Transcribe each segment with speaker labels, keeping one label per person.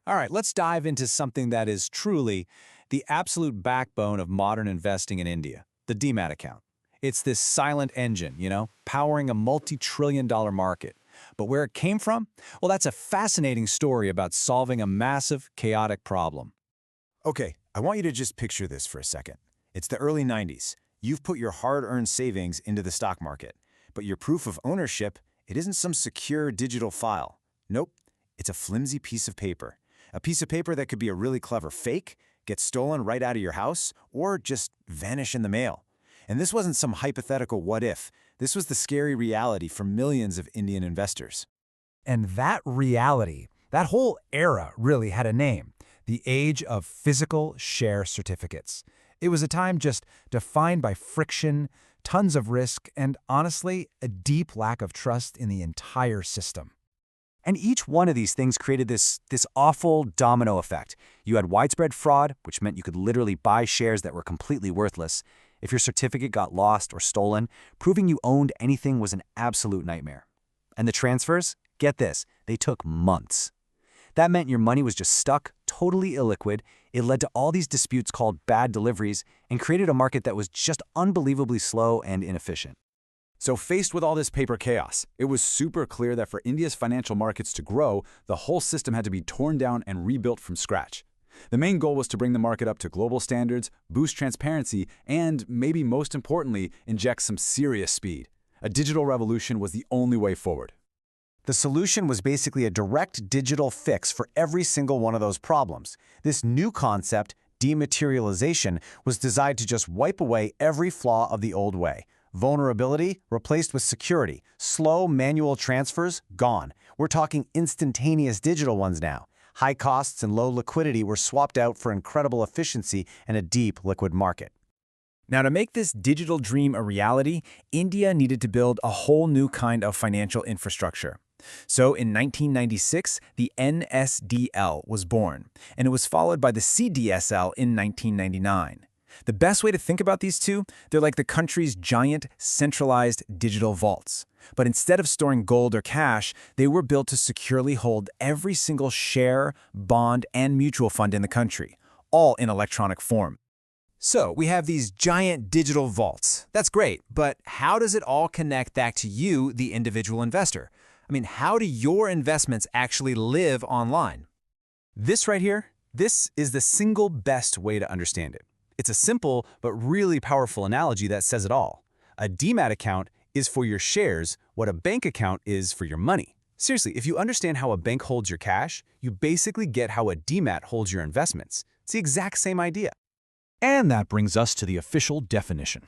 Speaker 1: All right, let's dive into something that is truly the absolute backbone of modern investing in India, the Demat account. It's this silent engine, powering a multi-trillion-dollar market. But where it came from? Well, that's a fascinating story about solving a massive, chaotic problem.
Speaker 2: Okay, I want you to just picture this for a second. It's the early 90s. You've put your hard-earned savings into the stock market, but your proof of ownership, it isn't some secure digital file. Nope, it's a flimsy piece of paper. A piece of paper that could be a really clever fake, get stolen right out of your house, or just vanish in the mail. And this wasn't some hypothetical what if. This was the scary reality for millions of Indian investors.
Speaker 3: And that reality, that whole era really had a name: the age of physical share certificates. It was a time just defined by friction, tons of risk, and honestly, a deep lack of trust in the entire system.
Speaker 4: And each one of these things created this awful domino effect. You had widespread fraud, which meant you could literally buy shares that were completely worthless. If your certificate got lost or stolen, proving you owned anything was an absolute nightmare. And the transfers? Get this, they took months. That meant your money was just stuck, totally illiquid. It led to all these disputes called bad deliveries and created a market that was just unbelievably slow and inefficient.
Speaker 5: So faced with all this paper chaos, it was super clear that for India's financial markets to grow, the whole system had to be torn down and rebuilt from scratch. The main goal was to bring the market up to global standards, boost transparency, and, maybe most importantly, inject some serious speed. A digital revolution was the only way forward.
Speaker 4: The solution was basically a direct digital fix for every single one of those problems. This new concept, dematerialization, was designed to just wipe away every flaw of the old way. Vulnerability replaced with security. Slow manual transfers gone. We're talking instantaneous digital ones now. High costs and low liquidity were swapped out for incredible efficiency and a deep liquid market.
Speaker 3: Now, to make this digital dream a reality, India needed to build a whole new kind of financial infrastructure. So in 1996, the NSDL was born, and it was followed by the CDSL in 1999. The best way to think about these two, they're like the country's giant, centralized digital vaults. But instead of storing gold or cash, they were built to securely hold every single share, bond, and mutual fund in the country, all in electronic form.
Speaker 1: So we have these giant digital vaults. That's great, but how does it all connect back to you, the individual investor? I mean, how do your investments actually live online? This right here, this is the single best way to understand it. It's a simple but really powerful analogy that says it all. A Demat account is for your shares what a bank account is for your money. Seriously, if you understand how a bank holds your cash, you basically get how a Demat holds your investments. It's the exact same idea.
Speaker 6: And that brings us to the official definition.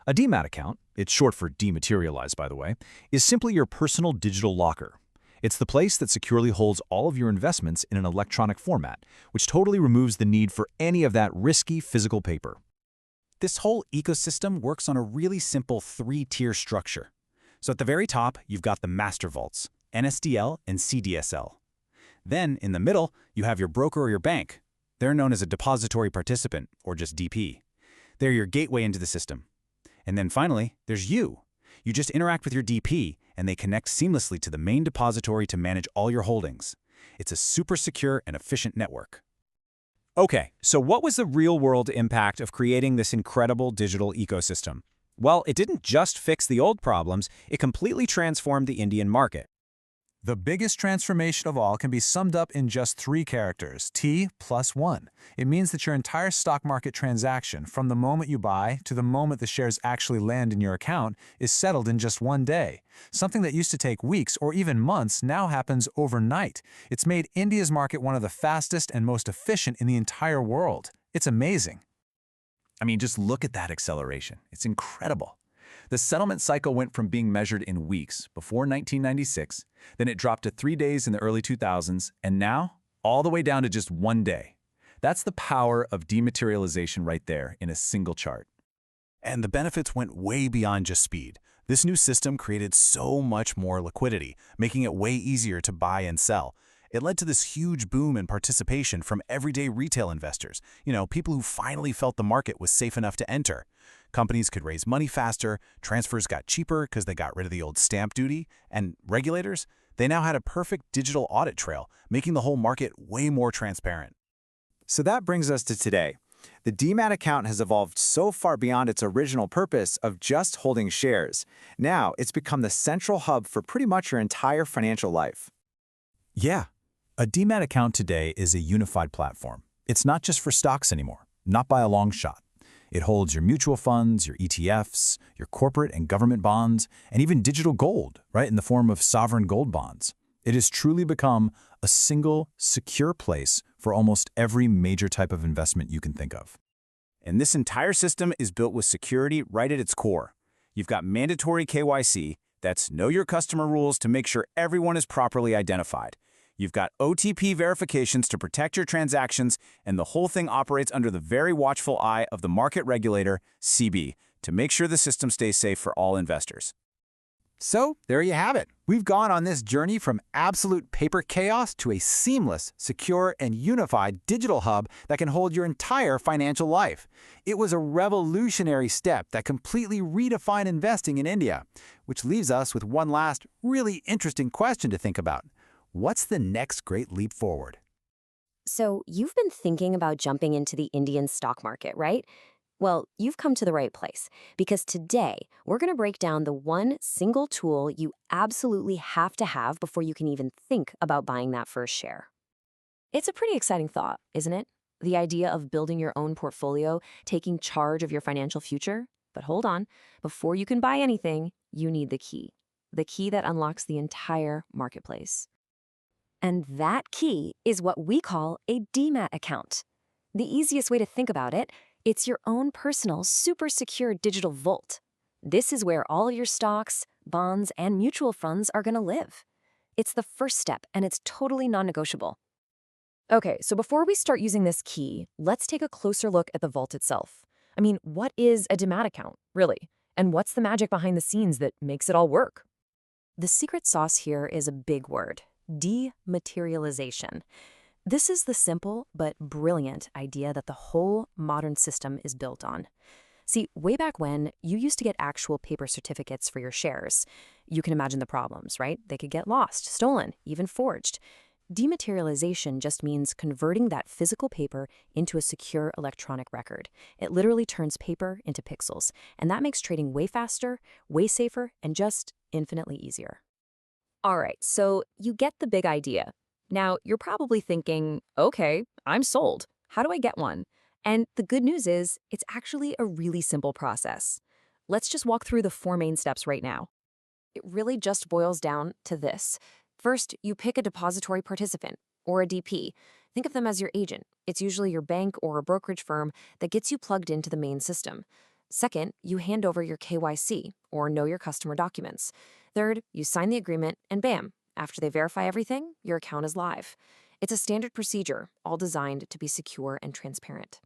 Speaker 6: A Demat account, it's short for dematerialized by the way, is simply your personal digital locker. It's the place that securely holds all of your investments in an electronic format, which totally removes the need for any of that risky physical paper.
Speaker 1: This whole ecosystem works on a really simple three-tier structure. So at the very top, you've got the master vaults, NSDL and CDSL. Then, in the middle, you have your broker or your bank. They're known as a depository participant, or just DP. They're your gateway into the system. And then finally, there's you. You just interact with your DP, and they connect seamlessly to the main depository to manage all your holdings. It's a super secure and efficient network. Okay, so what was the real-world impact of creating this incredible digital ecosystem? Well, it didn't just fix the old problems, it completely transformed the Indian market.
Speaker 7: The biggest transformation of all can be summed up in just 3 characters, T+1. It means that your entire stock market transaction, from the moment you buy to the moment the shares actually land in your account, is settled in just one day. Something that used to take weeks or even months now happens overnight. It's made India's market one of the fastest and most efficient in the entire world. It's amazing.
Speaker 6: I mean, just look at that acceleration. It's incredible. The settlement cycle went from being measured in weeks before 1996, then it dropped to 3 days in the early 2000s, and now, all the way down to just 1 day. That's the power of dematerialization right there in a single chart.
Speaker 8: And the benefits went way beyond just speed. This new system created so much more liquidity, making it way easier to buy and sell. It led to this huge boom in participation from everyday retail investors, people who finally felt the market was safe enough to enter. Companies could raise money faster, transfers got cheaper because they got rid of the old stamp duty, and regulators, They now had a perfect digital audit trail, making the whole market way more transparent.
Speaker 4: So that brings us to today. The Demat account has evolved so far beyond its original purpose of just holding shares. Now, it's become the central hub for pretty much your entire financial life.
Speaker 3: Yeah, a Demat account today is a unified platform. It's not just for stocks anymore, not by a long shot. It holds your mutual funds, your ETFs, your corporate and government bonds, and even digital gold, right, in the form of sovereign gold bonds. It has truly become a single, secure place for almost every major type of investment you can think of.
Speaker 2: And this entire system is built with security right at its core. You've got mandatory KYC, that's Know Your Customer rules to make sure everyone is properly identified. You've got OTP verifications to protect your transactions, and the whole thing operates under the very watchful eye of the market regulator, CB, to make sure the system stays safe for all investors.
Speaker 1: So, there you have it. We've gone on this journey from absolute paper chaos to a seamless, secure, and unified digital hub that can hold your entire financial life. It was a revolutionary step that completely redefined investing in India, which leaves us with one last, really interesting question to think about. What's the next great leap forward?
Speaker 9: So, you've been thinking about jumping into the Indian stock market, right? Well, you've come to the right place, because today we're going to break down the one single tool you absolutely have to have before you can even think about buying that first share. It's a pretty exciting thought, isn't it? The idea of building your own portfolio, taking charge of your financial future. But hold on, before you can buy anything, you need the key that unlocks the entire marketplace. And that key is what we call a Demat account. The easiest way to think about it, it's your own personal, super secure digital vault. This is where all your stocks, bonds, and mutual funds are going to live. It's the first step, and it's totally non-negotiable. Okay, so before we start using this key, let's take a closer look at the vault itself. I mean, what is a Demat account, really? And what's the magic behind the scenes that makes it all work? The secret sauce here is a big word: dematerialization. This is the simple but brilliant idea that the whole modern system is built on. See, way back when, you used to get actual paper certificates for your shares. You can imagine the problems, right? They could get lost, stolen, even forged. Dematerialization just means converting that physical paper into a secure electronic record. It literally turns paper into pixels, and that makes trading way faster, way safer, and just infinitely easier. All right, so you get the big idea. Now, you're probably thinking, okay, I'm sold. How do I get one? And the good news is, it's actually a really simple process. Let's just walk through the 4 main steps right now. It really just boils down to this. First, you pick a depository participant, or a DP. Think of them as your agent. It's usually your bank or a brokerage firm that gets you plugged into the main system. Second, you hand over your KYC, or Know Your Customer documents. Third, you sign the agreement, and bam, after they verify everything, your account is live. It's a standard procedure, all designed to be secure and transparent.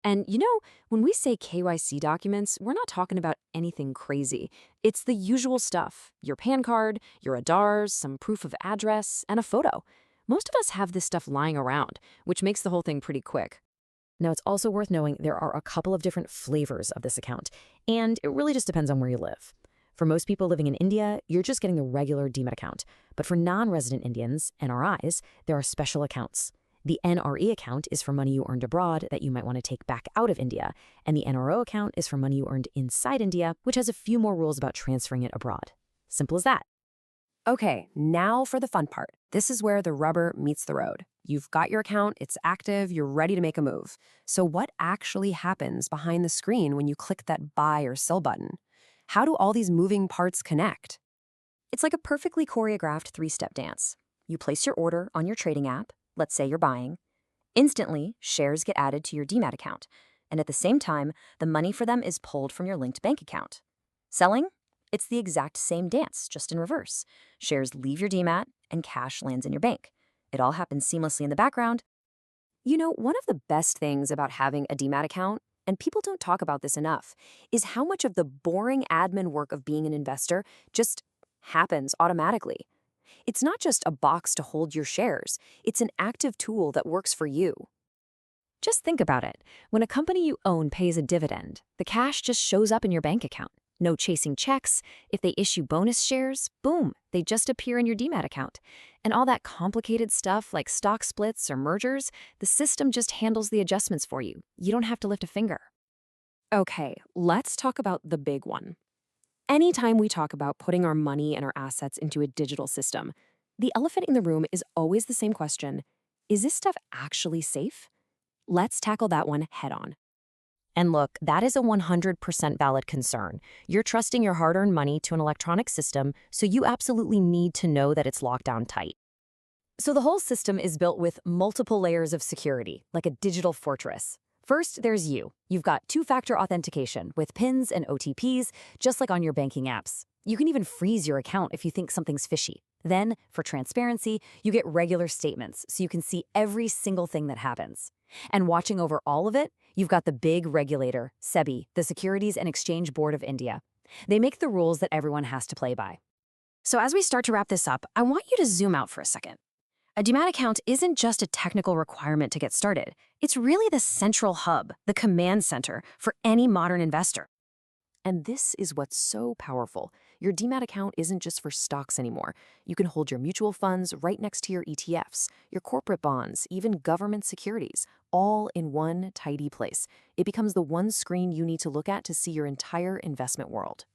Speaker 9: And you know, when we say KYC documents, we're not talking about anything crazy. It's the usual stuff: your PAN card, your Aadhaars, some proof of address, and a photo. Most of us have this stuff lying around, which makes the whole thing pretty quick. Now, it's also worth knowing there are a couple of different flavors of this account, and it really just depends on where you live. For most people living in India, you're just getting the regular Demat account. But for non-resident Indians, NRIs, there are special accounts. The NRE account is for money you earned abroad that you might want to take back out of India, and the NRO account is for money you earned inside India, which has a few more rules about transferring it abroad. Simple as that. Okay, now for the fun part. This is where the rubber meets the road. You've got your account, it's active, you're ready to make a move. So what actually happens behind the screen when you click that buy or sell button? How do all these moving parts connect? It's like a perfectly choreographed 3-step dance. You place your order on your trading app, let's say you're buying. Instantly, shares get added to your Demat account, and at the same time, the money for them is pulled from your linked bank account. Selling? It's the exact same dance, just in reverse. Shares leave your Demat, and cash lands in your bank. It all happens seamlessly in the background. You know, one of the best things about having a Demat account, and people don't talk about this enough, is how much of the boring admin work of being an investor just happens automatically. It's not just a box to hold your shares. It's an active tool that works for you. Just think about it. When a company you own pays a dividend, the cash just shows up in your bank account. No chasing checks. If they issue bonus shares, boom, they just appear in your Demat account. And all that complicated stuff like stock splits or mergers, the system just handles the adjustments for you. You don't have to lift a finger. Okay, let's talk about the big one. Anytime we talk about putting our money and our assets into a digital system, the elephant in the room is always the same question: is this stuff actually safe? Let's tackle that one head on. And look, that is a 100% valid concern. You're trusting your hard-earned money to an electronic system, so you absolutely need to know that it's locked down tight. So the whole system is built with multiple layers of security, like a digital fortress. First, there's you. You've got two-factor authentication with PINs and OTPs, just like on your banking apps. You can even freeze your account if you think something's fishy. Then, for transparency, you get regular statements, so you can see every single thing that happens. And watching over all of it, you've got the big regulator, SEBI, the Securities and Exchange Board of India. They make the rules that everyone has to play by. So as we start to wrap this up, I want you to zoom out for a second. A Demat account isn't just a technical requirement to get started. It's really the central hub, the command center for any modern investor. And this is what's so powerful. Your Demat account isn't just for stocks anymore. You can hold your mutual funds right next to your ETFs, your corporate bonds, even government securities, all in one tidy place. It becomes the one screen you need to look at to see your entire investment world.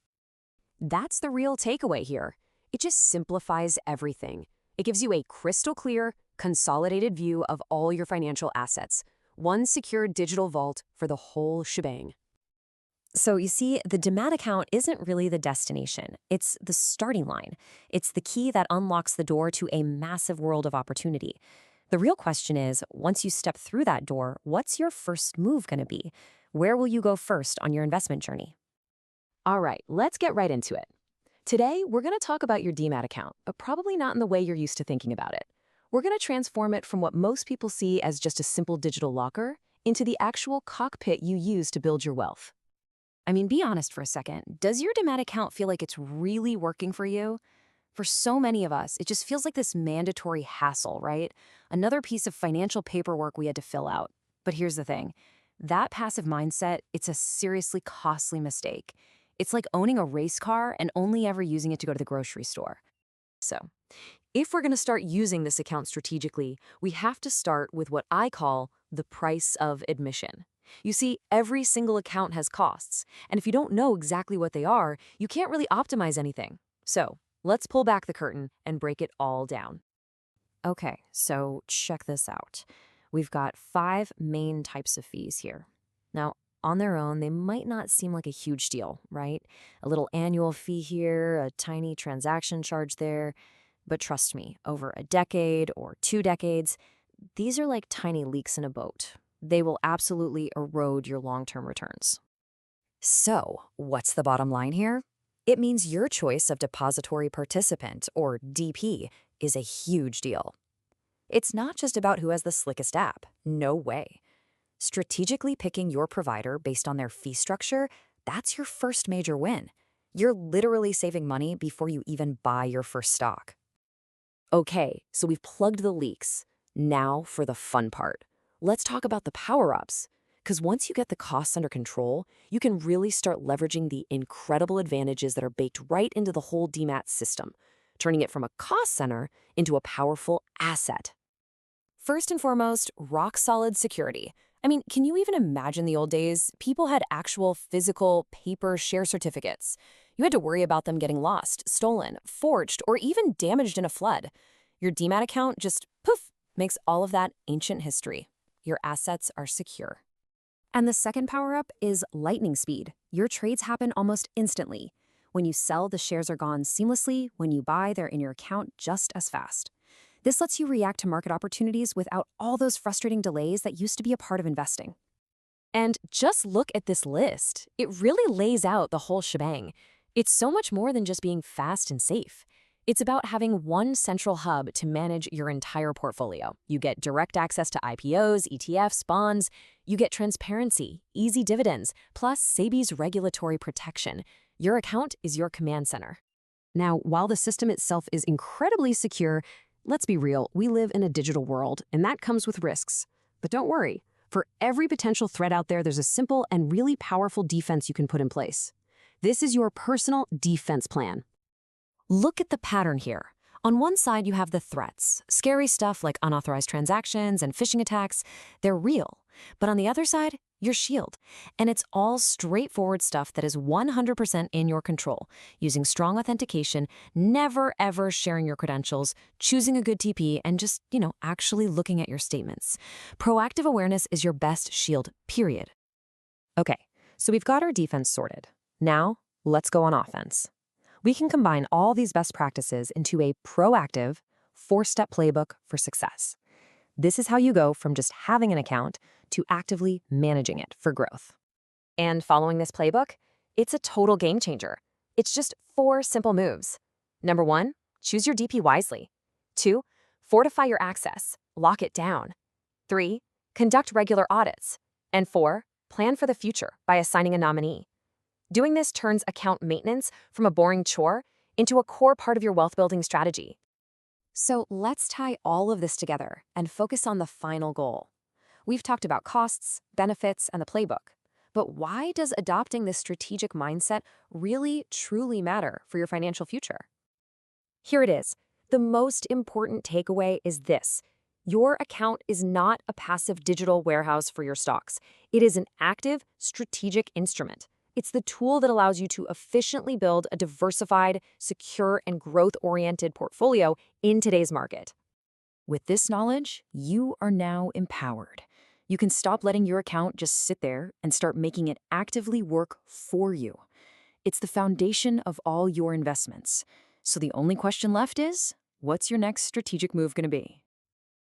Speaker 9: That's the real takeaway here. It just simplifies everything. It gives you a crystal clear, consolidated view of all your financial assets. One secure digital vault for the whole shebang. So you see, the Demat account isn't really the destination. It's the starting line. It's the key that unlocks the door to a massive world of opportunity. The real question is, once you step through that door, what's your first move going to be? Where will you go first on your investment journey? All right, let's get right into it. Today, we're going to talk about your Demat account, but probably not in the way you're used to thinking about it. We're going to transform it from what most people see as just a simple digital locker into the actual cockpit you use to build your wealth. I mean, be honest for a second. Does your Demat account feel like it's really working for you? For so many of us, it just feels like this mandatory hassle, right? Another piece of financial paperwork we had to fill out. But here's the thing. That passive mindset, it's a seriously costly mistake. It's like owning a race car and only ever using it to go to the grocery store. So, if we're going to start using this account strategically, we have to start with what I call the price of admission. You see, every single account has costs, and if you don't know exactly what they are, you can't really optimize anything. So, let's pull back the curtain and break it all down. Okay, so check this out. We've got 5 main types of fees here. Now, on their own, they might not seem like a huge deal, right? A little annual fee here, a tiny transaction charge there. But trust me, over a decade or 2 decades, these are like tiny leaks in a boat. They will absolutely erode your long-term returns. So, what's the bottom line here? It means your choice of depository participant, or DP, is a huge deal. It's not just about who has the slickest app. No way. Strategically picking your provider based on their fee structure, that's your first major win. You're literally saving money before you even buy your first stock. Okay, so we've plugged the leaks. Now for the fun part. Let's talk about the power-ups. Because once you get the costs under control, you can really start leveraging the incredible advantages that are baked right into the whole Demat system, turning it from a cost center into a powerful asset. First and foremost, rock-solid security. I mean, can you even imagine the old days? People had actual physical paper share certificates. You had to worry about them getting lost, stolen, forged, or even damaged in a flood. Your Demat account just, poof, makes all of that ancient history. Your assets are secure. And the second power-up is lightning speed. Your trades happen almost instantly. When you sell, the shares are gone seamlessly. When you buy, they're in your account just as fast. This lets you react to market opportunities without all those frustrating delays that used to be a part of investing. And just look at this list. It really lays out the whole shebang. It's so much more than just being fast and safe. It's about having one central hub to manage your entire portfolio. You get direct access to IPOs, ETFs, bonds. You get transparency, easy dividends, plus SEBI's regulatory protection. Your account is your command center. Now, while the system itself is incredibly secure, let's be real, we live in a digital world, and that comes with risks. But don't worry. For every potential threat out there, there's a simple and really powerful defense you can put in place. This is your personal defense plan. Look at the pattern here. On one side, you have the threats. Scary stuff like unauthorized transactions and phishing attacks. They're real. But on the other side, your shield. And it's all straightforward stuff that is 100% in your control. Using strong authentication, never ever sharing your credentials, choosing a good TP, and just, actually looking at your statements. Proactive awareness is your best shield, period. Okay, so we've got our defense sorted. Now, let's go on offense. We can combine all these best practices into a proactive, 4-step playbook for success. This is how you go from just having an account to actively managing it for growth. And following this playbook, it's a total game changer. It's just 4 simple moves. Number 1, choose your DP wisely. 2, fortify your access, lock it down. 3, conduct regular audits. And 4, plan for the future by assigning a nominee. Doing this turns account maintenance from a boring chore into a core part of your wealth-building strategy. So let's tie all of this together and focus on the final goal. We've talked about costs, benefits, and the playbook. But why does adopting this strategic mindset really, truly matter for your financial future? Here it is. The most important takeaway is this. Your account is not a passive digital warehouse for your stocks. It is an active, strategic instrument. It's the tool that allows you to efficiently build a diversified, secure, and growth-oriented portfolio in today's market. With this knowledge, you are now empowered. You can stop letting your account just sit there and start making it actively work for you. It's the foundation of all your investments. So the only question left is, what's your next strategic move going to be?